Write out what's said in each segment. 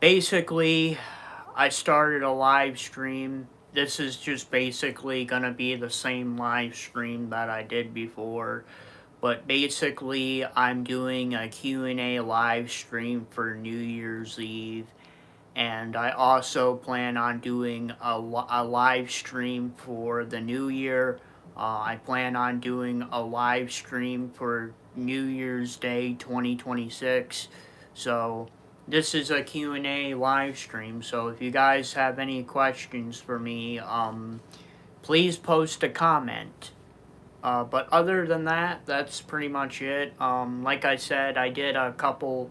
Basically, I started a live stream. This is just basically gonna be the same live stream that I did before. But basically, I'm doing a Q&A live stream for New Year's Eve. And I also plan on doing a live stream for the new year. I plan on doing a live stream for New Year's Day 2026. So this is a Q&A live stream. So if you guys have any questions for me, please post a comment. But other than that, that's pretty much it. Like I said, I did a couple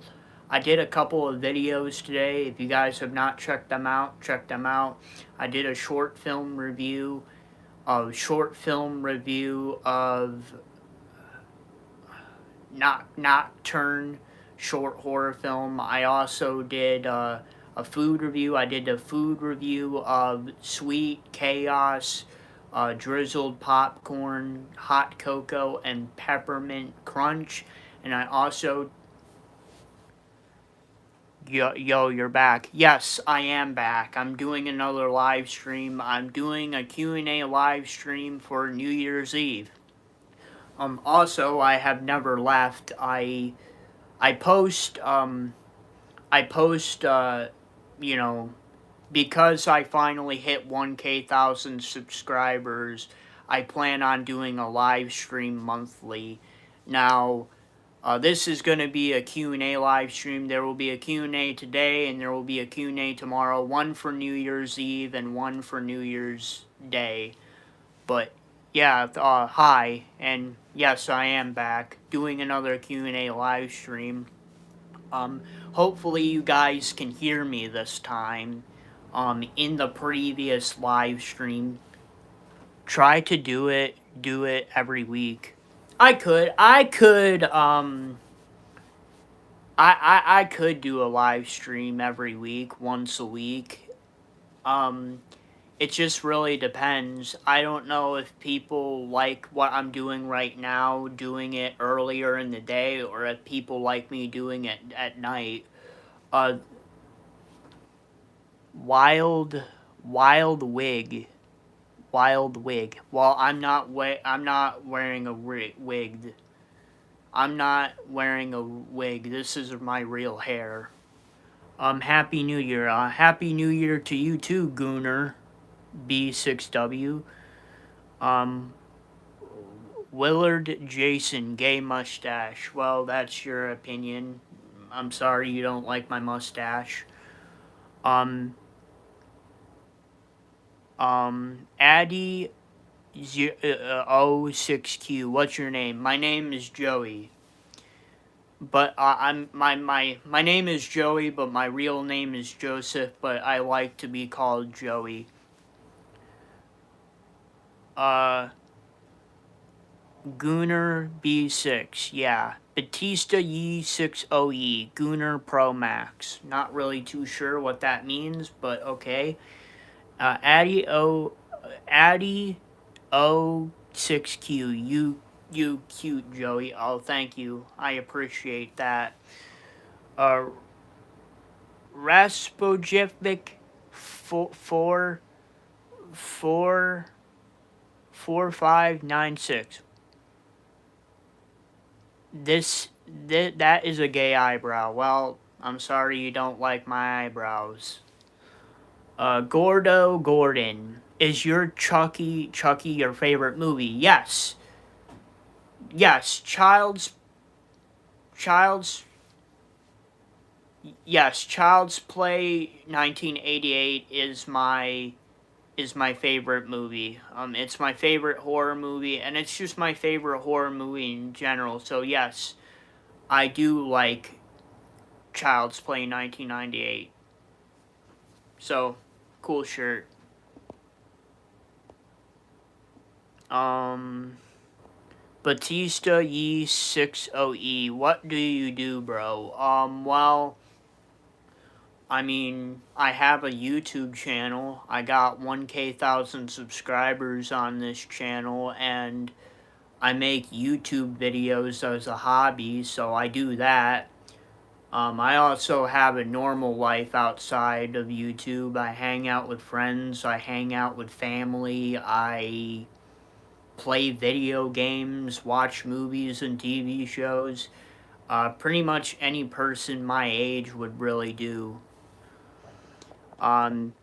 of videos today. If you guys have not checked them out, check them out. I did a short film review of Nocturne short horror film. I also did a food review. I did a food review of Sweet Chaos, drizzled popcorn, hot cocoa, and peppermint crunch. And I also... Yo, you're back. Yes, I am back. I'm doing another live stream. I'm doing a Q&A live stream for New Year's Eve. Also, I have never left. I post, you know, because I finally hit 1,000 subscribers, I plan on doing a live stream monthly. Now, this is going to be a Q&A live stream. There will be a Q&A today, and there will be a Q&A tomorrow. One for New Year's Eve and one for New Year's Day. But, yeah, hi. And, yes, I am back doing another Q&A live stream. Hopefully you guys can hear me this time. In the previous live stream, try to do it every week. I could do a live stream every week, once a week. It just really depends. I don't know if people like what I'm doing right now, doing it earlier in the day, or if people like me doing it at night. Wild wig. Well, I'm not wearing a wig. I'm not wearing a wig. This is my real hair. Happy New Year. Happy New Year to you too, Gooner. B6W. Willard Jason, gay mustache. Well, that's your opinion. I'm sorry you don't like my mustache. Addy 06Q. What's your name? My name is Joey. But my name is Joey, but my real name is Joseph, but I like to be called Joey. Gooner B6, yeah. Batista Yi 60E, Gooner Pro Max. Not really too sure what that means, but okay. Addy 06Q, you cute, Joey. Oh, thank you. I appreciate that. Raspojevic 4596. That is a gay eyebrow. Well, I'm sorry you don't like my eyebrows. Gordo Gordon, is your Chucky your favorite movie? Yes. Yes, Child's Play 1988 is my favorite movie. It's my favorite horror movie, and it's just my favorite horror movie in general. So yes, I do like Child's Play 1998. So, cool shirt. Batista Yi 60E, what do you do, bro? Well, I mean, I have a YouTube channel. I got 1,000 subscribers on this channel, and I make YouTube videos as a hobby, so I do that. I also have a normal life outside of YouTube. I hang out with friends, I hang out with family, I play video games, watch movies and TV shows. Pretty much any person my age would really do. Um,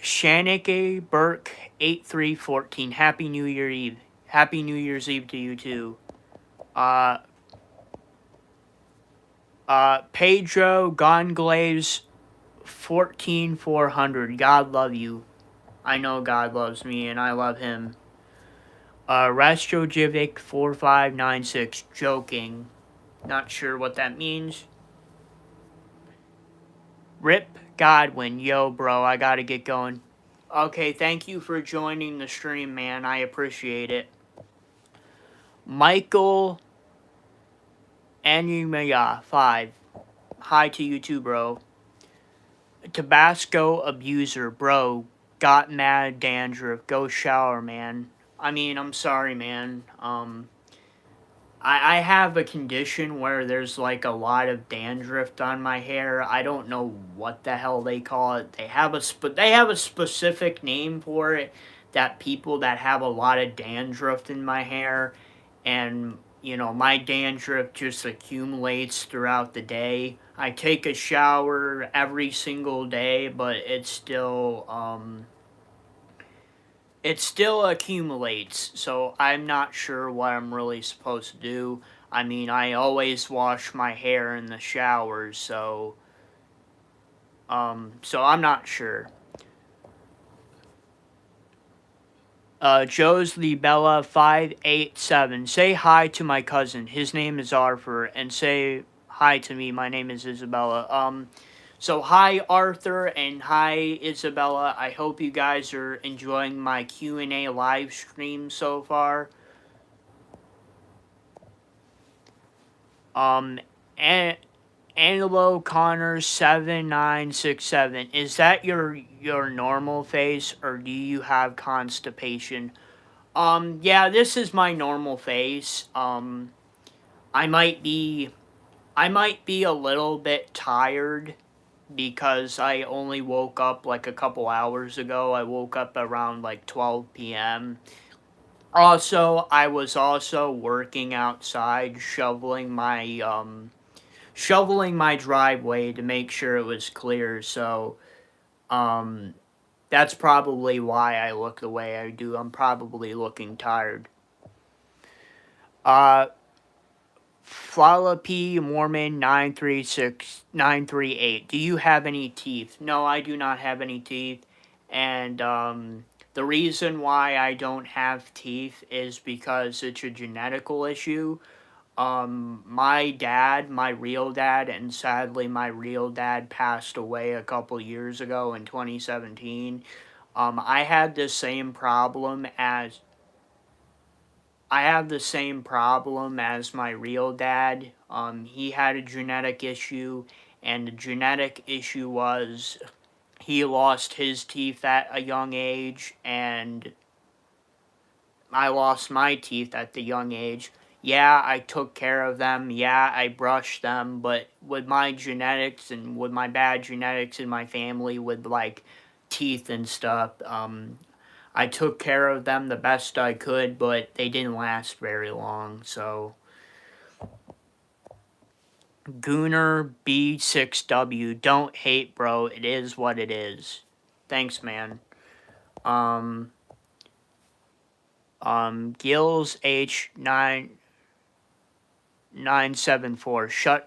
Shanike Burke 8314. Happy New Year Eve. Happy New Year's Eve to you too. Uh, Pedro Gonglaves 14400. God love you. I know God loves me and I love him. Rastrojivic 4596. Joking. Not sure what that means. Rip Godwin. Yo, bro, I gotta get going. Okay, thank you for joining the stream, man. I appreciate it. Michael Anumaya 5. Hi to you too, bro. Tabasco Abuser, bro. Got mad dandruff. Go shower, man. I mean, I'm sorry, man. I have a condition where there's like a lot of dandruff on my hair. I don't know what the hell they call it. They have a specific name for it, that people that have a lot of dandruff in my hair, and my dandruff just accumulates throughout the day. I take a shower every single day, but it still accumulates, so I'm not sure what I'm really supposed to do. I mean, I always wash my hair in the shower, so I'm not sure. Joe's Libella 587. Say hi to my cousin. His name is Arthur, and say hi to me. My name is Isabella. So hi Arthur and hi Isabella. I hope you guys are enjoying my Q&A live stream so far. And Angelo Connor 7967. Is that your normal face, or do you have constipation? Yeah, this is my normal face. I might be I might be a little bit tired because I only woke up like a couple hours ago. I woke up around like 12 p.m. Also, I was also working outside shoveling my driveway to make sure it was clear. So, um that's probably why I look the way I do. I'm probably looking tired. Uh Flala P Mormon 936938. Do you have any teeth? No, I do not have any teeth. And the reason why I don't have teeth is because it's a genetical issue. My dad, my real dad, and sadly my real dad passed away a couple years ago in 2017. I had the same problem as I have the same problem as my real dad. He had a genetic issue, and the genetic issue was he lost his teeth at a young age, and I lost my teeth at the young age. Yeah, I took care of them. Yeah, I brushed them. But with my genetics and with my bad genetics in my family, with like teeth and stuff, I took care of them the best I could, but they didn't last very long. So, Gooner B6W, don't hate, bro. It is what it is. Thanks, man. Um, Gills H9974.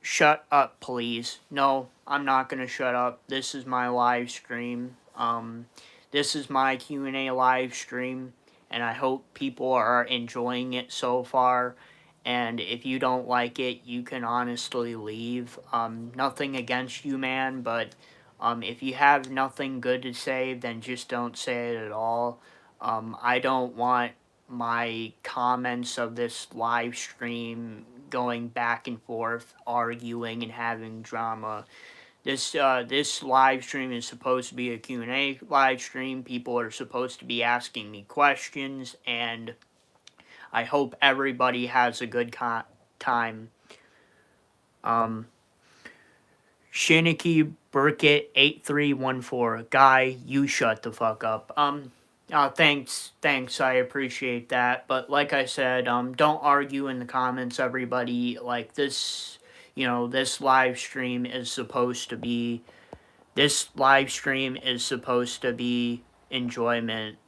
Shut up, please. No, I'm not gonna shut up. This is my live stream. This is my Q&A live stream, and I hope people are enjoying it so far. And if you don't like it, you can honestly leave. Nothing against you, man, but if you have nothing good to say, then just don't say it at all. I don't want my comments of this live stream going back and forth, arguing and having drama. This live stream is supposed to be a Q&A live stream. People are supposed to be asking me questions, and I hope everybody has a good time. Shiniki Burkett 8314. Guy, you shut the fuck up. Thanks, I appreciate that. But like I said, don't argue in the comments, everybody. Like this, this live stream is supposed to be, enjoyment.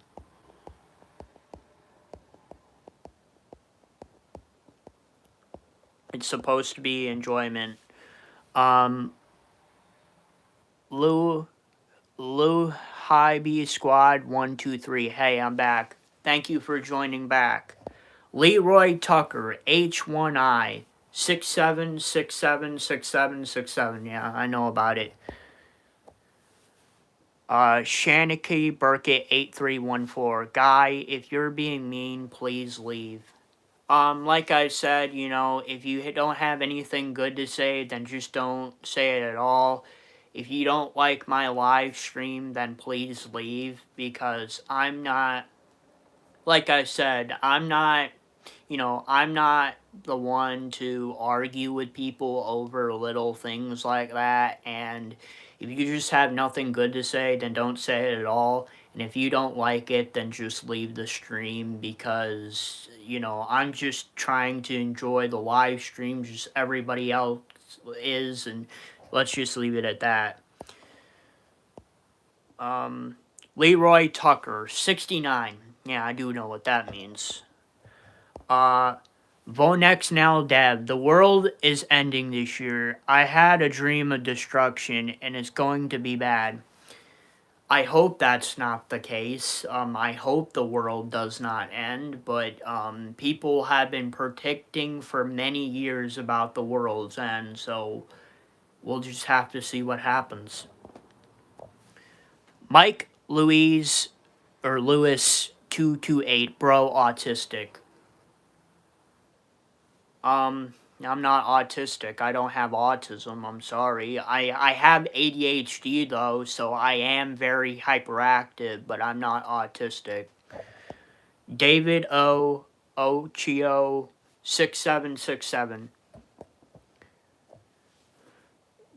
It's supposed to be enjoyment. Lou High B Squad 123. Hey, I'm back. Thank you for joining back. Leroy Tucker H1I 67676767. Yeah, I know about it. Shaniki Burkett 8314. Guy, if you're being mean, please leave. Like I said, if you don't have anything good to say, then just don't say it at all. If you don't like my live stream, then please leave, because I'm not, like I said, I'm not the one to argue with people over little things like that. And if you just have nothing good to say, then don't say it at all. And if you don't like it, then just leave the stream, because, I'm just trying to enjoy the live stream, just everybody else is, and let's just leave it at that. Leroy Tucker, 69. Yeah, I do know what that means. Vonex now dev. The world is ending this year. I had a dream of destruction, and it's going to be bad. I hope that's not the case. I hope the world does not end, but people have been predicting for many years about the world's end, so we'll just have to see what happens. Mike Lewis 228, bro, autistic. I'm not autistic. I don't have autism. I'm sorry. I have ADHD though, so I am very hyperactive, but I'm not autistic. David Ochio 6767.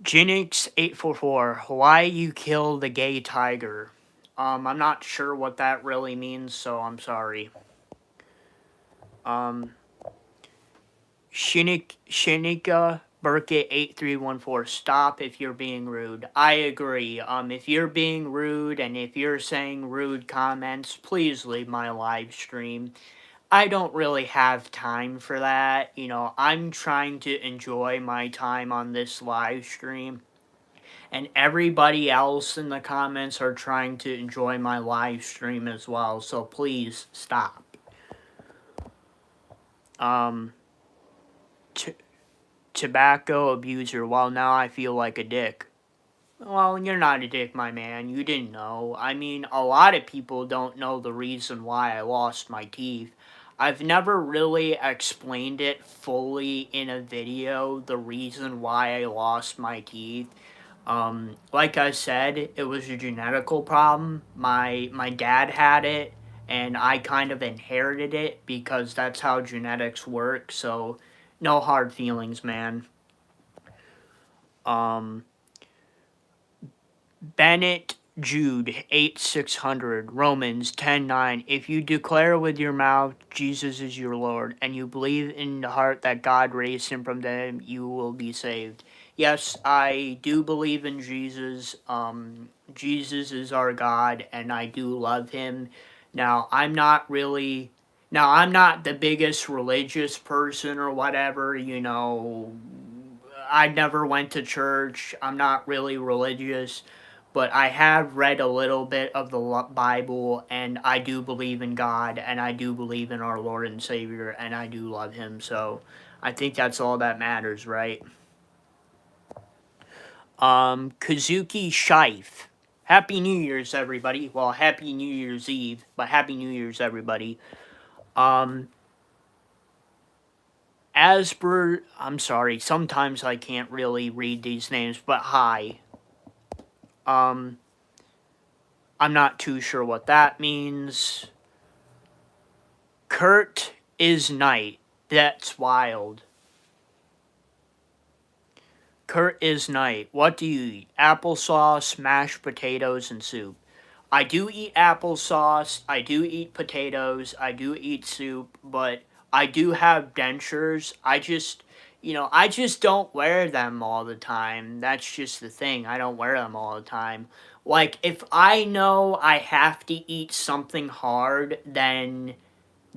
Jinx 844. Why you kill the gay tiger? I'm not sure what that really means, so I'm sorry. Shinika Burkett 8314. Stop if you're being rude. I agree. If you're being rude and if you're saying rude comments, please leave my live stream. I don't really have time for that. I'm trying to enjoy my time on this live stream, and everybody else in the comments are trying to enjoy my live stream as well, so please stop. Tobacco abuser. Well, now I feel like a dick. Well, you're not a dick, my man. You didn't know. I mean, a lot of people don't know the reason why I lost my teeth. I've never really explained it fully in a video, the reason why I lost my teeth. Like I said, it was a genetical problem. My dad had it, and I kind of inherited it because that's how genetics work, so no hard feelings, man. Bennett Jude 8600, Romans 10:9. If you declare with your mouth Jesus is your Lord, and you believe in the heart that God raised him from the dead, you will be saved. Yes, I do believe in Jesus. Jesus is our God, and I do love him. Now, I'm not the biggest religious person or whatever, I never went to church. I'm not really religious, but I have read a little bit of the Bible, and I do believe in God, and I do believe in our Lord and Savior, and I do love him, so I think that's all that matters, right? Kazuki Shife. Happy New Year's, everybody. Well, Happy New Year's Eve, but Happy New Year's, everybody. I'm sorry, sometimes I can't really read these names, but hi. I'm not too sure what that means. Kurt is night. That's wild. Kurt is Knight. What do you eat? Applesauce, mashed potatoes, and soup. I do eat applesauce. I do eat potatoes. I do eat soup, but I do have dentures. I just don't wear them all the time. That's just the thing. I don't wear them all the time. Like, if I know I have to eat something hard, then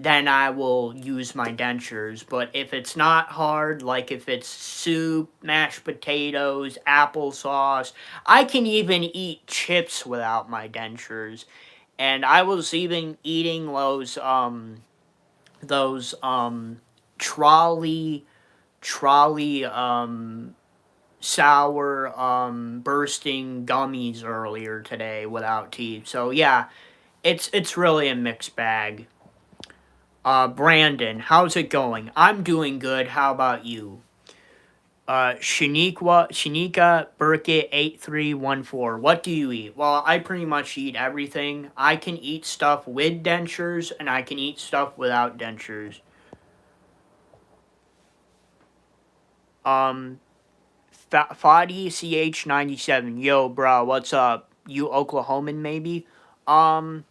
I will use my dentures. But if it's not hard, like if it's soup, mashed potatoes, applesauce, I can even eat chips without my dentures. And I was even eating those trolley trolley sour bursting gummies earlier today without teeth. So yeah, it's really a mixed bag. Brandon, how's it going? I'm doing good. How about you? Shanika Burkett 8314. What do you eat? Well, I pretty much eat everything. I can eat stuff with dentures and I can eat stuff without dentures. Um, Fadi CH97. Yo, bro, what's up? You Oklahoman, maybe? Um,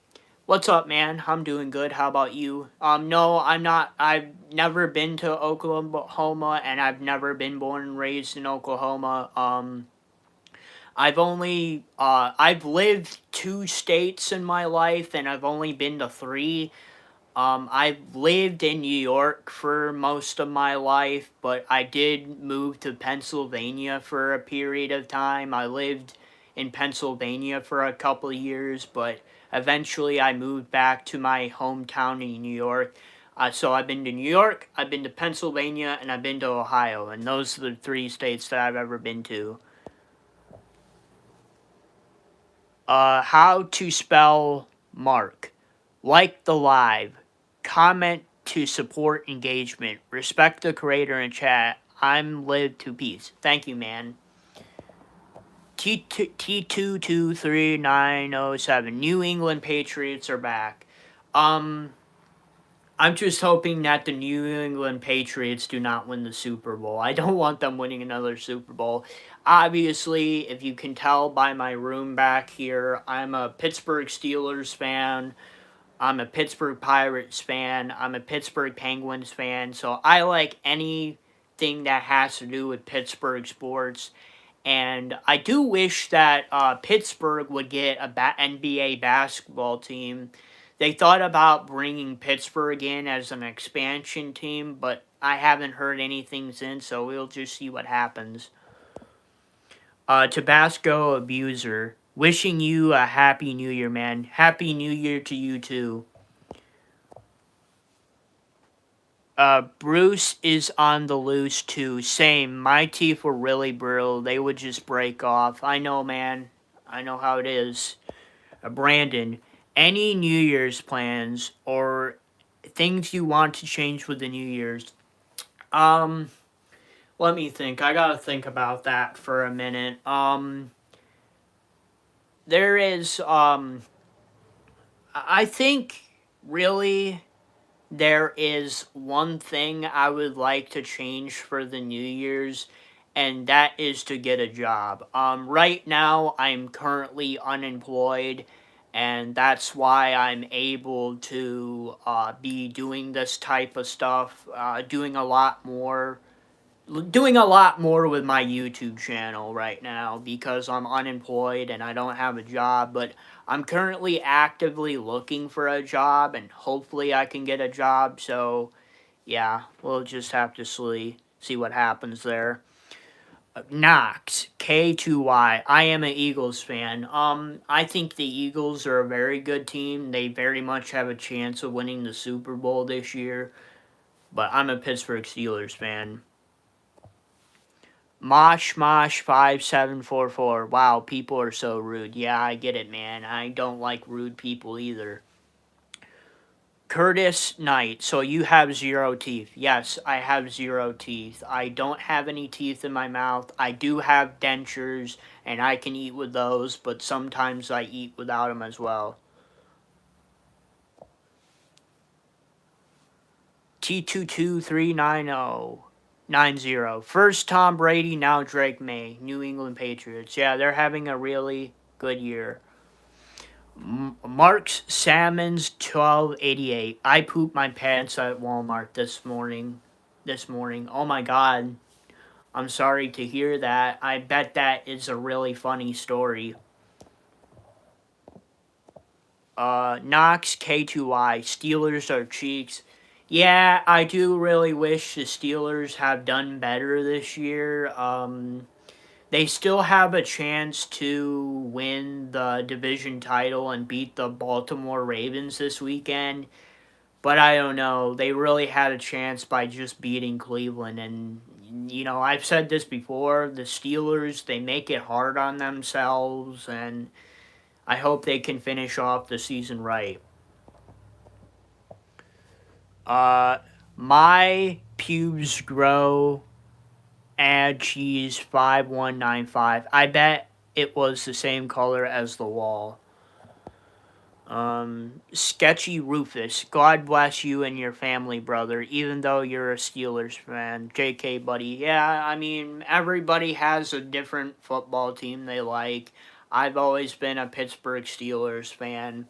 What's up, man? I'm doing good. How about you? No, I'm not. I've never been to Oklahoma, and I've never been born and raised in Oklahoma. I've lived 2 states in my life, and I've only been to three. I've lived in New York for most of my life, but I did move to Pennsylvania for a period of time. I lived in Pennsylvania for a couple of years, but eventually I moved back to my hometown in New York. So I've been to New York, I've been to Pennsylvania, and I've been to Ohio, and those are the 3 states that I've ever been to. How to spell Mark. Like the live. Comment to support engagement. Respect the creator in chat. I'm live to peace. Thank you, man. T223907. New England Patriots are back. I'm just hoping that the New England Patriots do not win the Super Bowl. I don't want them winning another Super Bowl. Obviously, if you can tell by my room back here, I'm a Pittsburgh Steelers fan. I'm a Pittsburgh Pirates fan. I'm a Pittsburgh Penguins fan. So I like anything that has to do with Pittsburgh sports. And I do wish that Pittsburgh would get a NBA basketball team. They thought about bringing Pittsburgh in as an expansion team, but I haven't heard anything since, so we'll just see what happens. Tabasco Abuser, wishing you a happy new year, man. Happy new year to you, too. Bruce is on the loose too. Same. My teeth were really brittle. They would just break off. I know, man. I know how it is. Brandon, any New Year's plans or things you want to change with the New Year's? Um, Let me think. I gotta think about that for a minute. There is, I think, really, there is one thing I would like to change for the New Year's, and that is to get a job. Right now, I'm currently unemployed, and that's why I'm able to be doing this type of stuff, doing a lot more with my YouTube channel right now because I'm unemployed and I don't have a job, but I'm currently actively looking for a job and hopefully I can get a job. So, yeah, we'll just have to see what happens there. Knox, K2Y. I am an Eagles fan. I think the Eagles are a very good team. They very much have a chance of winning the Super Bowl this year, but I'm a Pittsburgh Steelers fan. Mosh5744. Wow, people are so rude. Yeah, I get it, man. I don't like rude people either. Curtis Knight. So you have 0 teeth. Yes, I have 0 teeth. I don't have any teeth in my mouth. I do have dentures, and I can eat with those, but sometimes I eat without them as well. T22390. 9-0. First Tom Brady, now Drake May. New England Patriots. Yeah, they're having a really good year. Mark's Salmon's 1288. I pooped my pants at Walmart this morning. Oh my god. I'm sorry to hear that. I bet that is a really funny story. Knox K2Y. Steelers are cheeks. Yeah, I do really wish the Steelers have done better this year. They still have a chance to win the division title and beat the Baltimore Ravens this weekend. But I don't know. They really had a chance by just beating Cleveland. And, I've said this before. The Steelers, they make it hard on themselves. And I hope they can finish off the season right. My pubes grow add cheese 5195. I bet it was the same color as the wall. Sketchy Rufus. God bless you and your family, brother, even though you're a Steelers fan. JK, buddy. Yeah, I mean, everybody has a different football team they like. I've always been a Pittsburgh Steelers fan.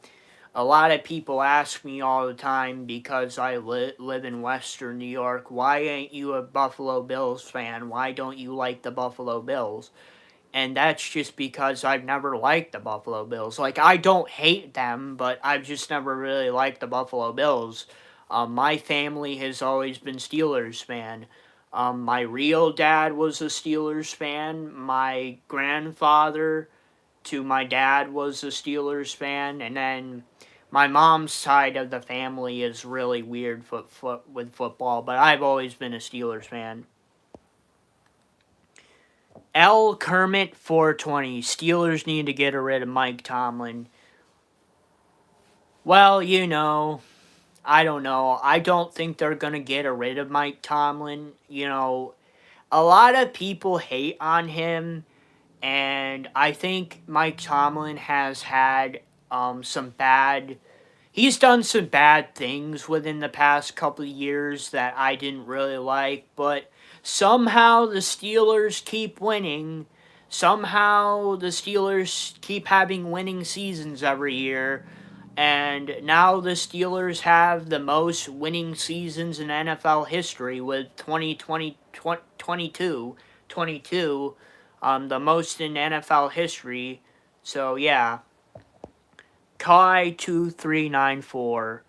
A lot of people ask me all the time because I live in Western New York, why ain't you a Buffalo Bills fan? Why don't you like the Buffalo Bills? And that's just because I've never liked the Buffalo Bills. Like, I don't hate them, but I've just never really liked the Buffalo Bills. My family has always been Steelers fan. My real dad was a Steelers fan. My grandfather to my dad was a Steelers fan. And then my mom's side of the family is really weird with football, but I've always been a Steelers fan. L. Kermit 420. Steelers need to get rid of Mike Tomlin. Well, I don't know. I don't think they're going to get rid of Mike Tomlin. A lot of people hate on him, and I think Mike Tomlin has had he's done some bad things within the past couple of years that I didn't really like, but somehow the Steelers keep winning. Somehow the Steelers keep having winning seasons every year. And now the Steelers have the most winning seasons in NFL history with 22, the most in NFL history. So, yeah. Kai2394.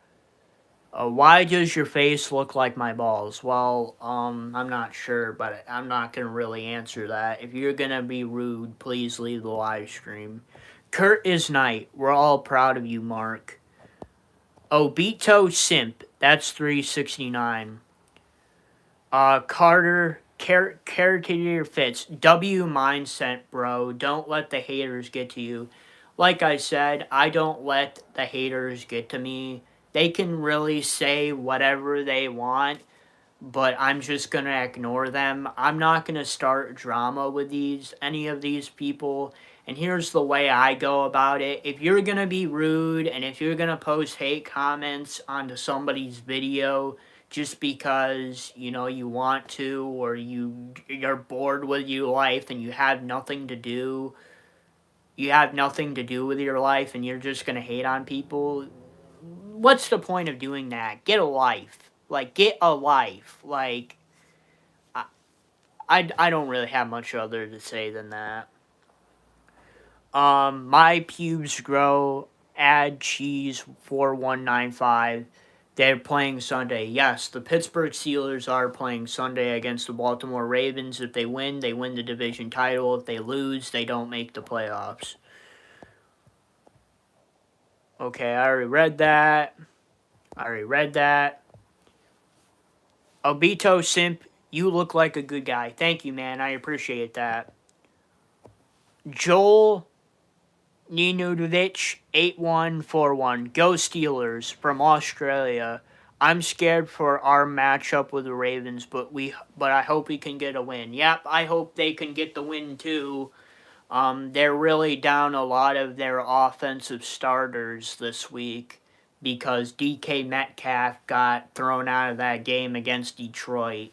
Why does your face look like my balls? Well, I'm not sure, but I'm not going to really answer that. If you're going to be rude, please leave the live stream. Kurt is Knight. We're all proud of you, Mark. Obito Simp. That's 369. Carter Caretaker Fits. W mindset, bro. Don't let the haters get to you. Like I said, I don't let the haters get to me. They can really say whatever they want, but I'm just going to ignore them. I'm not going to start drama with any of these people. And here's the way I go about it. If you're going to be rude and if you're going to post hate comments onto somebody's video just because, you want to, or you're bored with your life and you have nothing to do with your life and you're just going to hate on people, what's the point of doing that? Get a life. Get a life. I don't really have much other to say than that. My pubes grow. Add cheese 4195. They're playing Sunday. Yes, the Pittsburgh Steelers are playing Sunday against the Baltimore Ravens. If they win the division title. If they lose, they don't make the playoffs. Okay, I already read that. Obito Simp, you look like a good guy. Thank you, man. I appreciate that. Joel Ninudovic 8141. Go Steelers from Australia. I'm scared for our matchup with the Ravens, but I hope we can get a win. Yep, I hope they can get the win too. They're really down a lot of their offensive starters this week because DK Metcalf got thrown out of that game against Detroit.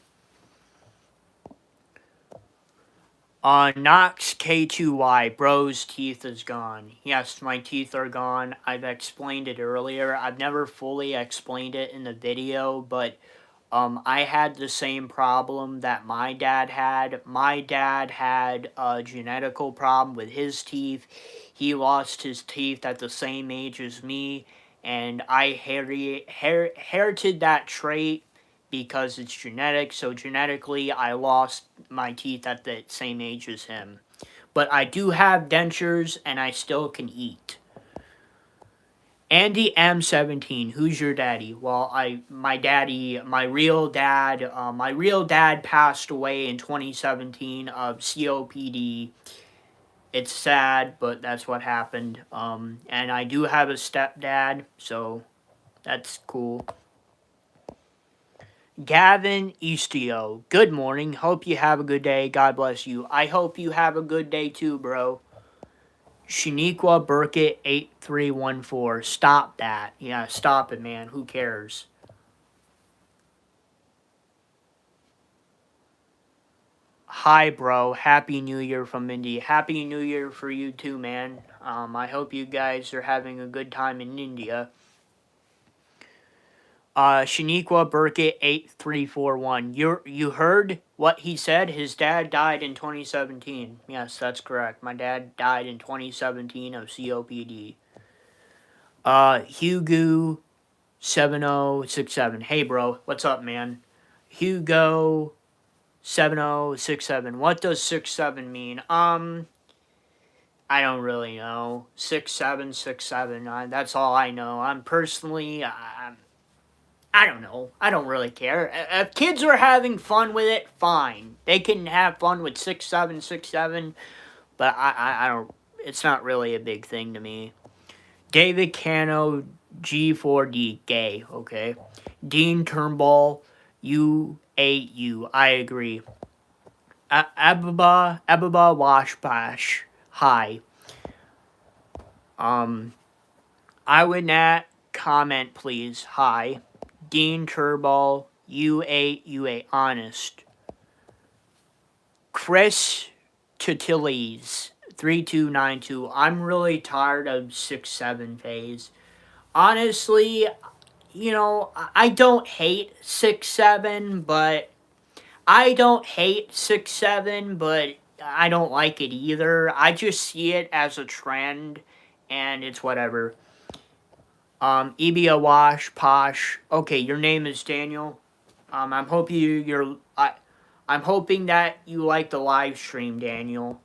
Knox K2Y, bro's teeth is gone. Yes, my teeth are gone. I've explained it earlier. I've never fully explained it in the video, but I had the same problem that my dad had. My dad had a genetical problem with his teeth. He lost his teeth at the same age as me, and I inherited that trait because it's genetic. So genetically, I lost my teeth at the same age as him. But I do have dentures, and I still can eat. Andy M17, who's your daddy? Well, my real dad passed away in 2017 of COPD. It's sad, but that's what happened. And I do have a stepdad, so that's cool. Gavin Eastio, good morning. Hope you have a good day. God bless you. I hope you have a good day too, bro. Shaniqua Burkett 8314. Stop that. Yeah, stop it, man. Who cares? Hi, bro. Happy New Year from India. Happy New Year for you too, man. I hope you guys are having a good time in India. Shaniqua Burkett 8341. You heard what he said? His dad died in 2017. Yes, that's correct. My dad died in 2017 of COPD. Hugo 7067. Hey, bro. What's up, man? Hugo 7067. What does 67 mean? I don't really know. 6767. That's all I know. I'm personally, I don't know. I don't really care. If kids are having fun with it, fine. They can have fun with 6767, but I don't. It's not really a big thing to me. David Cano G4D gay. Okay. Dean Turnbull U8U. I agree. Ababa Washbash. Hi. I would not comment, please. Hi. Dean Turnbull U8 honest. Chris Titiles 3292. I'm really tired of 6-7 phase. Honestly, you know, I don't hate 6-7, but I don't hate 6-7, but I don't like it either. I just see it as a trend, and it's whatever. Ebia Wash Posh. Okay, your name is Daniel. I'm hoping I'm hoping that you like the live stream, Daniel.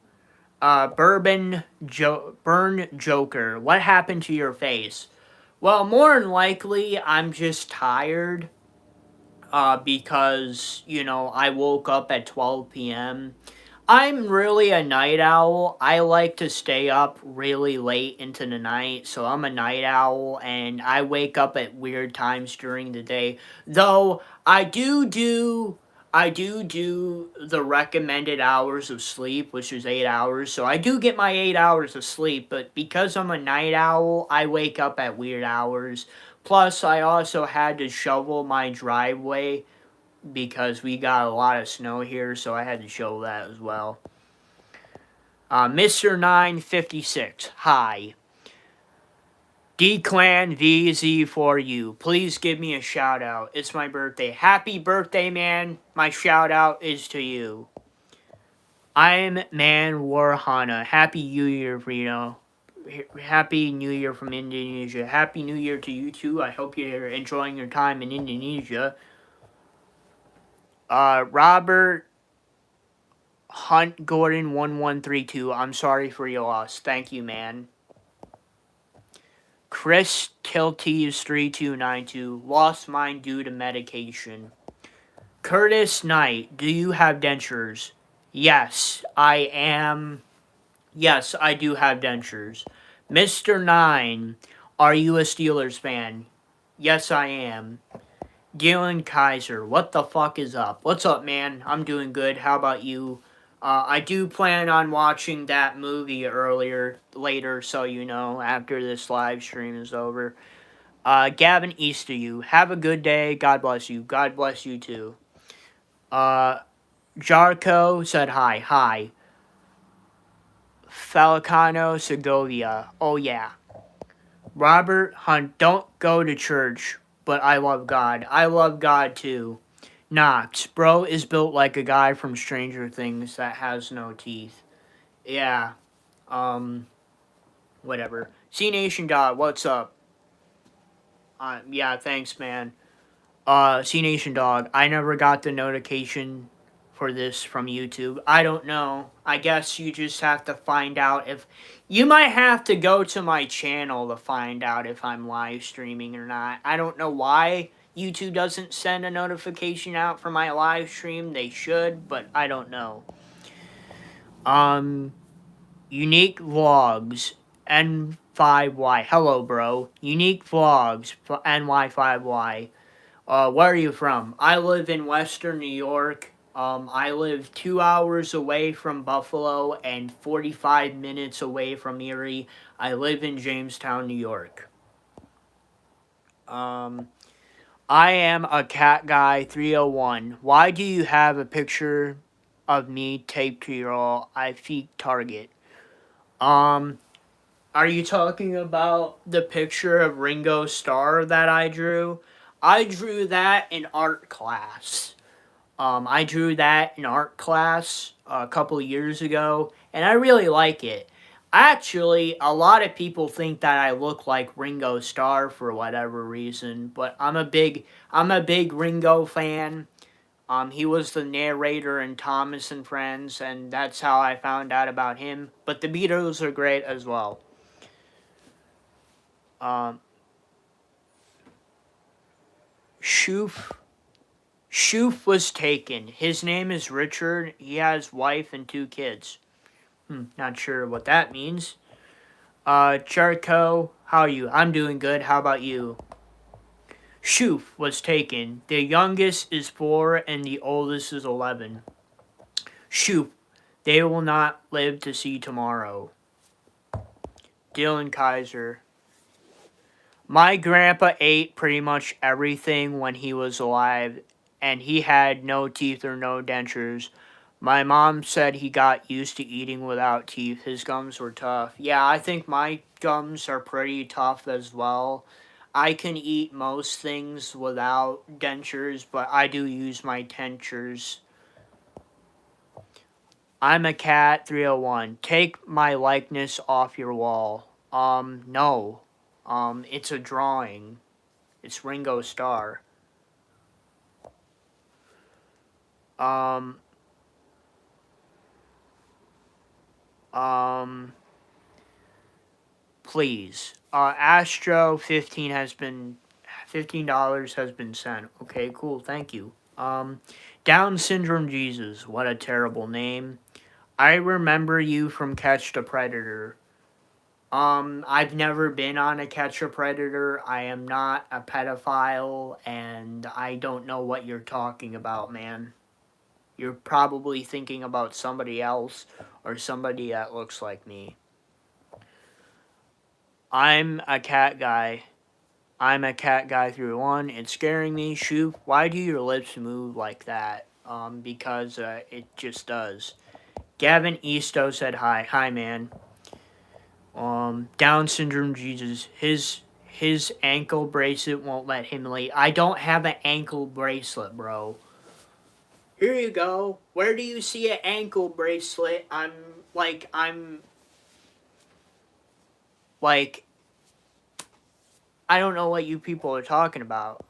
Burn Joker. What happened to your face? Well, more than likely, I'm just tired. Because, you know, I woke up at 12 p.m. I'm really a night owl. I like to stay up really late into the night, so I'm a night owl, and I wake up at weird times during the day. Though, I do the recommended hours of sleep, which is 8 hours, so I do get my 8 hours of sleep, but because I'm a night owl, I wake up at weird hours. Plus, I also had to shovel my driveway because we got a lot of snow here, so I had to shovel that as well. Mr. 956, hi. D-Clan VZ for you. Please give me a shout out. It's my birthday. Happy birthday, man. My shout out is to you. I'm Man Warhana. Happy New Year, Reno. Happy New Year from Indonesia. Happy New Year to you too. I hope you're enjoying your time in Indonesia. Robert Hunt Gordon 1132. I'm sorry for your loss. Thank you, man. Chris Tilties 3292. Lost mine due to medication. Curtis Knight. Do you have dentures? Yes, I am. Yes, I do have dentures. Mr. 9, are you a Steelers fan? Yes, I am. Galen Kaiser, what the fuck is up? What's up, man? I'm doing good. How about you? I do plan on watching that movie later, so you know, after this live stream is over. Gavin Easter, you. Have a good day. God bless you. God bless you too. Jarko said hi. Hi. Falcano Segovia. Oh, yeah. Robert Hunt, don't go to church, but I love God. I love God too. Knox, bro is built like a guy from Stranger Things that has no teeth. Yeah, um, whatever. C Nation God, what's up? Yeah, thanks, man. C Nation Dog, I never got the notification for this from YouTube. I don't know. I guess you just have to find out if... You might have to go to my channel to find out if I'm live streaming or not. I don't know why YouTube doesn't send a notification out for my live stream. They should, but I don't know. Unique Vlogs, N5Y. Hello, bro. Unique Vlogs, NY5Y. Where are you from? I live in Western New York. I live 2 hours away from Buffalo and 45 minutes away from Erie. I live in Jamestown, New York. I am a cat guy 301. Why do you have a picture of me taped to your wall? I feed Target. Are you talking about the picture of Ringo Starr that I drew? I drew that in art class. I drew that in art class a couple of years ago, and I really like it. Actually, a lot of people think that I look like Ringo Starr for whatever reason, but I'm a big Ringo fan. He was the narrator in Thomas and Friends, and that's how I found out about him. But the Beatles are great as well. Shoof was taken. His name is Richard. He has wife and 2 kids. Not sure what that means. Charco, how are you? I'm doing good. How about you? Shoof was taken. The youngest is 4 and the oldest is 11. Shoof, they will not live to see tomorrow. Dylan Kaiser. My grandpa ate pretty much everything when he was alive, and he had no teeth or no dentures. My mom said he got used to eating without teeth. His gums were tough. Yeah, I think my gums are pretty tough as well. I can eat most things without dentures, but I do use my dentures. I'm a cat 301. Take my likeness off your wall. No. It's a drawing. It's Ringo Starr. Please. Astro $15 has been sent. Okay, cool. Thank you. Down Syndrome Jesus. What a terrible name. I remember you from Catch the Predator. I've never been on a Catch a Predator. I am not a pedophile, and I don't know what you're talking about, man. You're probably thinking about somebody else or somebody that looks like me. I'm a cat guy. I'm a cat guy through 1. It's scaring me. Shoot, why do your lips move like that? Because it just does. Gavin Easto said hi. Hi, man. Down Syndrome Jesus. His ankle bracelet won't let him leave. I don't have an ankle bracelet, bro. Here you go. Where do you see an ankle bracelet? I'm like, I don't know what you people are talking about.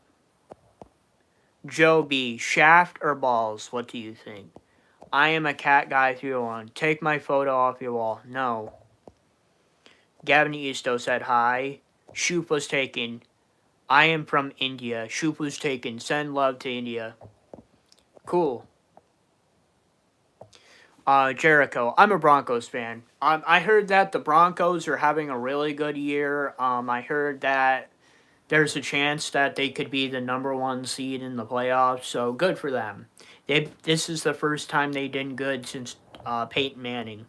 Joe B, shaft or balls? What do you think? I am a cat guy 301. Take my photo off your wall. No. Gavin Easto said hi. Shoop was taken. I am from India. Shoop was taken. Send love to India. Cool. Jericho. I'm a Broncos fan. I heard that the Broncos are having a really good year. I heard that there's a chance that they could be the number 1 seed in the playoffs, so good for them. This is the first time they did good since Peyton Manning.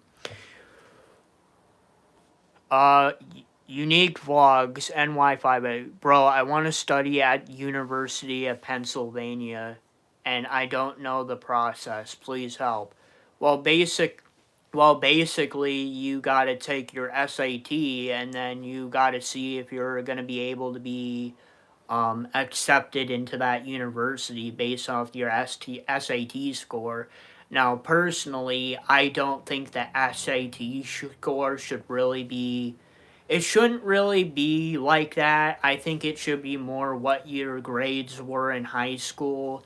Unique Vlogs, NY5. Bro, I want to study at University of Pennsylvania, and I don't know the process. Please help. Well, Well, basically, you got to take your SAT, and then you got to see if you're going to be able to be accepted into that university based off your SAT score. Now, personally, I don't think the SAT score should really be. It shouldn't really be like that. I think it should be more what your grades were in high school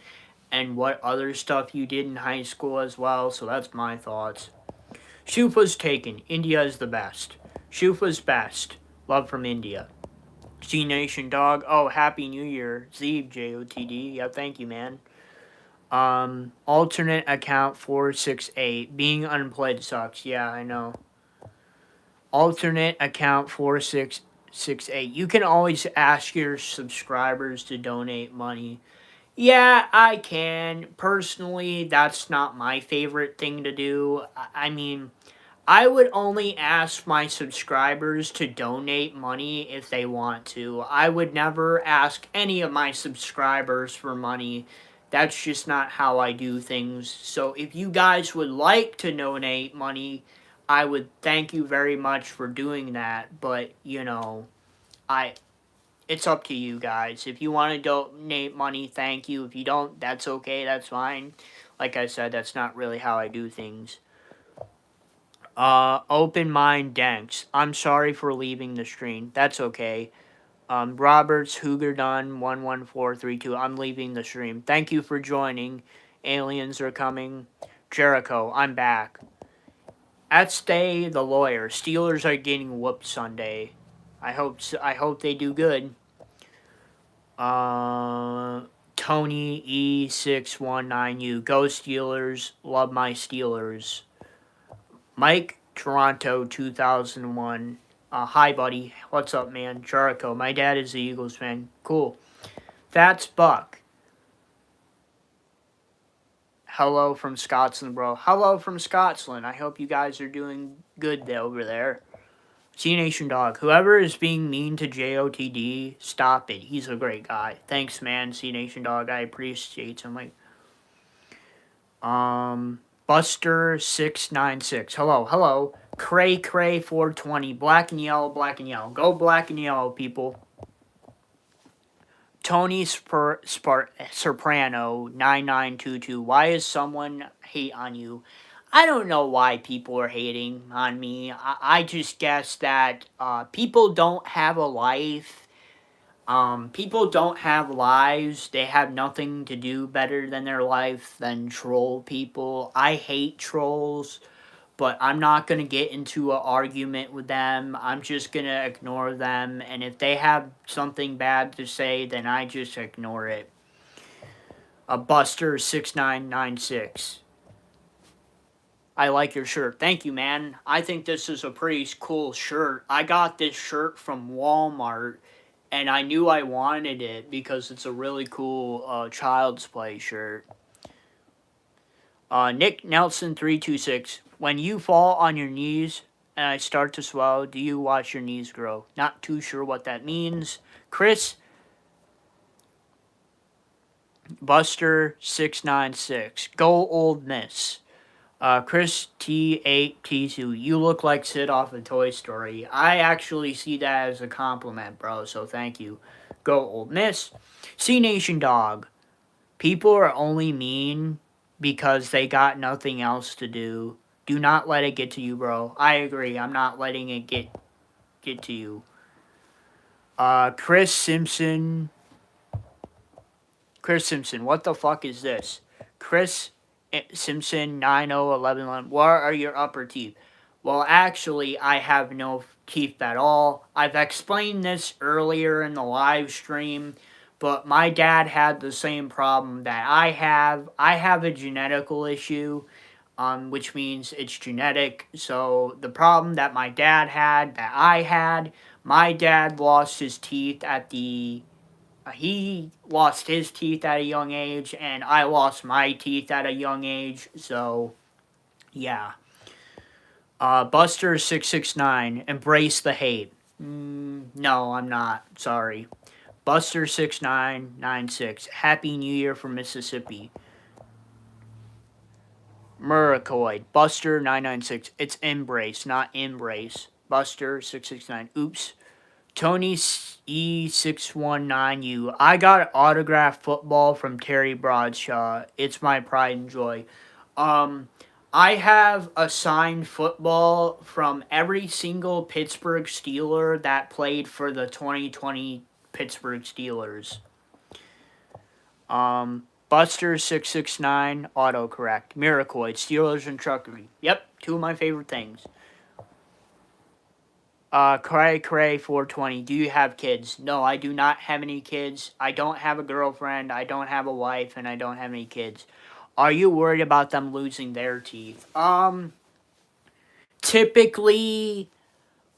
and what other stuff you did in high school as well. So that's my thoughts. Shufa's taken. India is the best. Shufa's best. Love from India. G Nation Dog. Oh, Happy New Year. Zeeb JOTD. Yeah, thank you, man. Alternate account 468. Being unemployed sucks. Yeah, I know. Alternate account 4668. You can always ask your subscribers to donate money. Yeah, I can. Personally, that's not my favorite thing to do. I mean, I would only ask my subscribers to donate money if they want to. I would never ask any of my subscribers for money. That's just not how I do things. So if you guys would like to donate money, I would thank you very much for doing that. But, I it's up to you guys. If you want to donate money, thank you. If you don't, that's okay. That's fine. Like I said, that's not really how I do things. Open Mind Danks. I'm sorry for leaving the stream. That's okay. Roberts Hoogerdon 11432. I'm leaving the stream. Thank you for joining. Aliens are coming. Jericho, I'm back. At Stay the lawyer. Steelers are getting whooped Sunday. I hope they do good. Tony E619U. Go Steelers. Love my Steelers. Mike Toronto 2001. Hi, buddy. What's up, man? Jericho. My dad is the Eagles fan. Cool. That's Buck. Hello from Scotland, bro. Hello from Scotland. I hope you guys are doing good over there. C Nation Dog. Whoever is being mean to JOTD, stop it. He's a great guy. Thanks, man. C Nation Dog. I appreciate him. Buster696. Hello. Cray 420. Black and yellow. Go black and yellow, people. Tony Soprano 9922. Why is someone hate on you? I don't know why people are hating on me. I just guess that people don't have a life. People don't have lives. They have nothing to do better than their life than troll people. I hate trolls, but I'm not going to get into an argument with them. I'm just going to ignore them. And if they have something bad to say, then I just ignore it. A Buster 6996. I like your shirt. Thank you, man. I think this is a pretty cool shirt. I got this shirt from Walmart, and I knew I wanted it because it's a really cool Child's Play shirt. Nick Nelson 326. When you fall on your knees and I start to swell, do you watch your knees grow? Not too sure what that means. Chris Buster 696. Go Old Miss. Chris T8T2. You look like Sid off of Toy Story. I actually see that as a compliment, bro, so thank you. Go Old Miss. C Nation Dog. People are only mean because they got nothing else to do. Do not let it get to you, bro. I agree. I'm not letting it get to you. Chris Simpson. What the fuck is this? Chris Simpson 9011. What are your upper teeth? Well, actually, I have no teeth at all. I've explained this earlier in the live stream, but my dad had the same problem that I have. I have a genetical issue, which means it's genetic. So the problem that my dad had, that I had, my dad lost his teeth at the he lost his teeth at a young age, and I lost my teeth at a young age, so, yeah. Buster669, embrace the hate. No, I'm not, sorry. Buster6996, Happy New Year from Mississippi. Muracoid. Buster 996. It's Embrace, not Embrace. Buster 669. Oops. Tony E619U. I got autographed football from Terry Bradshaw. It's my pride and joy. Um, I have a signed football from every single Pittsburgh Steeler that played for the 2020 Pittsburgh Steelers. Buster669, autocorrect. Miracoid, Steelers and Truckery. Yep, two of my favorite things. Cray 420. Do you have kids? No, I do not have any kids. I don't have a girlfriend. I don't have a wife, and I don't have any kids. Are you worried about them losing their teeth? Typically,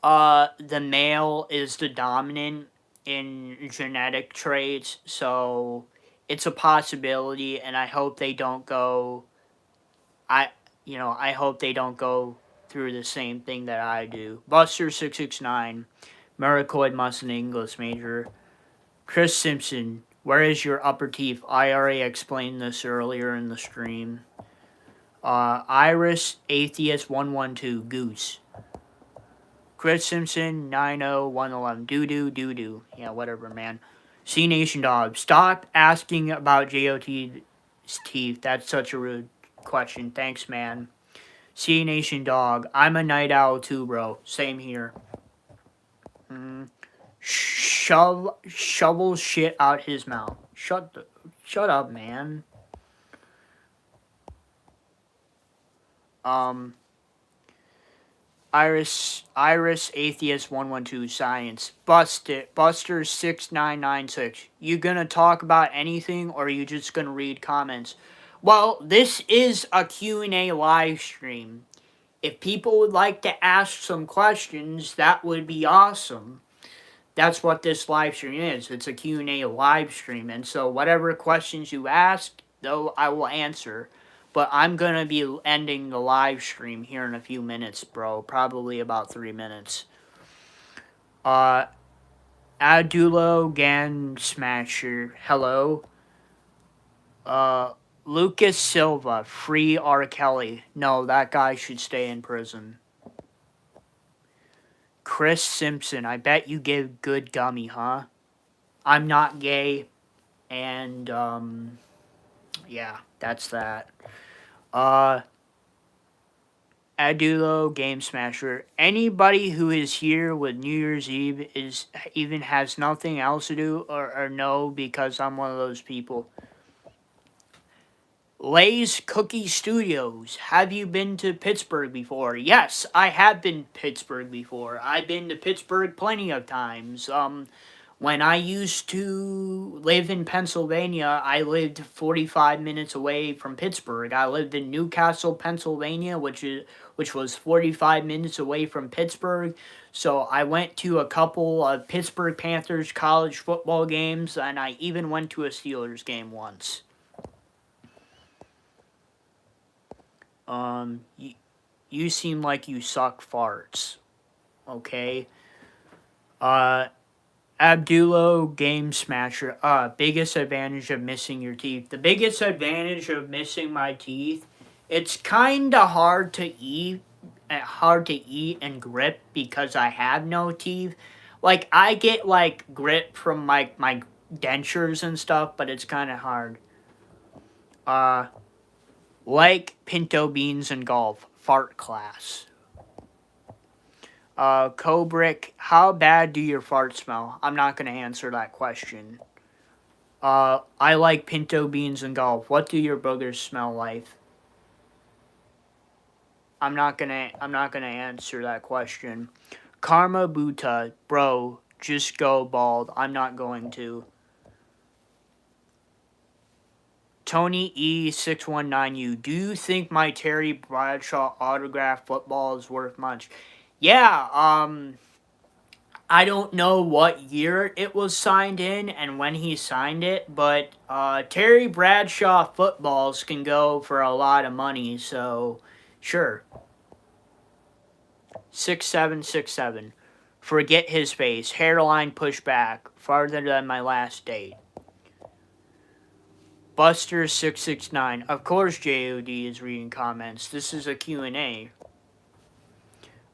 the male is the dominant in genetic traits, so it's a possibility, and I hope they don't go. I hope they don't go through the same thing that I do. Buster669, Miracoid Mustang English major. Chris Simpson, where is your upper teeth? I already explained this earlier in the stream. Iris Atheist 112, Goose. Chris Simpson 90111, doo. Yeah, whatever, man. C Nation Dog, stop asking about JOT's teeth. That's such a rude question. Thanks, man. C Nation Dog, I'm a night owl too, bro. Same here. Shovel shit out his mouth. Shut up, man. Iris Atheist 112 Science. Buster 6996. You gonna talk about anything or are you just gonna read comments? Well, this is a Q&A live stream. If people would like to ask some questions, that would be awesome. That's what this live stream is. It's a Q&A live stream. And so whatever questions you ask, though, I will answer. But I'm going to be ending the live stream here in a few minutes, bro. Probably about 3 minutes. Adulo Gan Smasher. Hello. Lucas Silva. Free R. Kelly. No, that guy should stay in prison. Chris Simpson. I bet you give good gummy, huh? I'm not gay. And, yeah, that's that. Adulo Game Smasher. Anybody who is here with New Year's Eve even has nothing else to do or no, because I'm one of those people. Lay's Cookie Studios. Have you been to Pittsburgh before? Yes, I have been to Pittsburgh before. I've been to Pittsburgh plenty of times. When I used to live in Pennsylvania, I lived 45 minutes away from Pittsburgh. I lived in Newcastle, Pennsylvania, which was 45 minutes away from Pittsburgh. So I went to a couple of Pittsburgh Panthers college football games, and I even went to a Steelers game once. You seem like you suck farts. Okay? Abdulo Game Smasher. Biggest advantage of missing your teeth. The biggest advantage of missing my teeth, it's kinda hard to eat and grip because I have no teeth. Like, I get, like, grip from my dentures and stuff, but it's kinda hard. Like pinto beans and golf. Fart class. Kobrick, how bad do your farts smell? I'm not going to answer that question. I like pinto beans and golf. What do your boogers smell like? I'm not gonna answer that question. Karma Buta, bro, just go bald. I'm not going to. Tony E619U, do you think my Terry Bradshaw autograph football is worth much? Yeah, I don't know what year it was signed in and when he signed it, but Terry Bradshaw footballs can go for a lot of money, so sure. 6767. Forget his face. Hairline pushback. Farther than my last date. Buster669. Of course JOD is reading comments. This is a Q&A.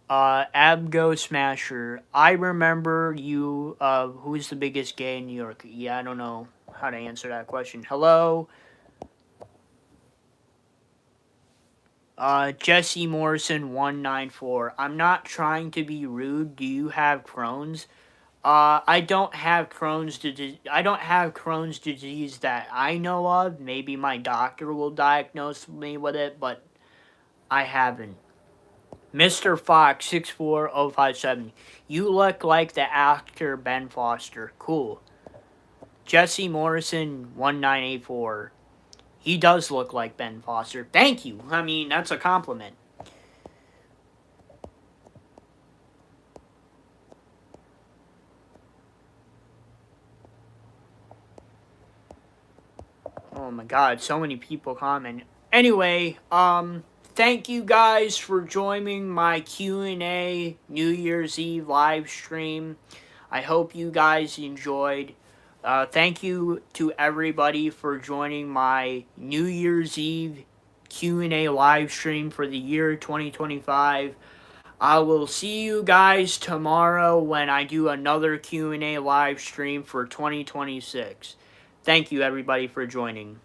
Abgo Smasher. I remember you, who's the biggest gay in New York? Yeah, I don't know how to answer that question. Hello? Jesse Morrison 194. I'm not trying to be rude. Do you have Crohn's? I don't have Crohn's disease. I don't have Crohn's disease that I know of. Maybe my doctor will diagnose me with it, but I haven't. Mr. Fox 64057. You look like the actor Ben Foster. Cool. Jesse Morrison 1984. He does look like Ben Foster. Thank you. I mean, that's a compliment. Oh my god, so many people comment. Anyway, thank you guys for joining my Q&A New Year's Eve live stream. I hope you guys enjoyed. Thank you to everybody for joining my New Year's Eve Q&A live stream for the year 2025. I will see you guys tomorrow when I do another Q&A live stream for 2026. Thank you everybody for joining.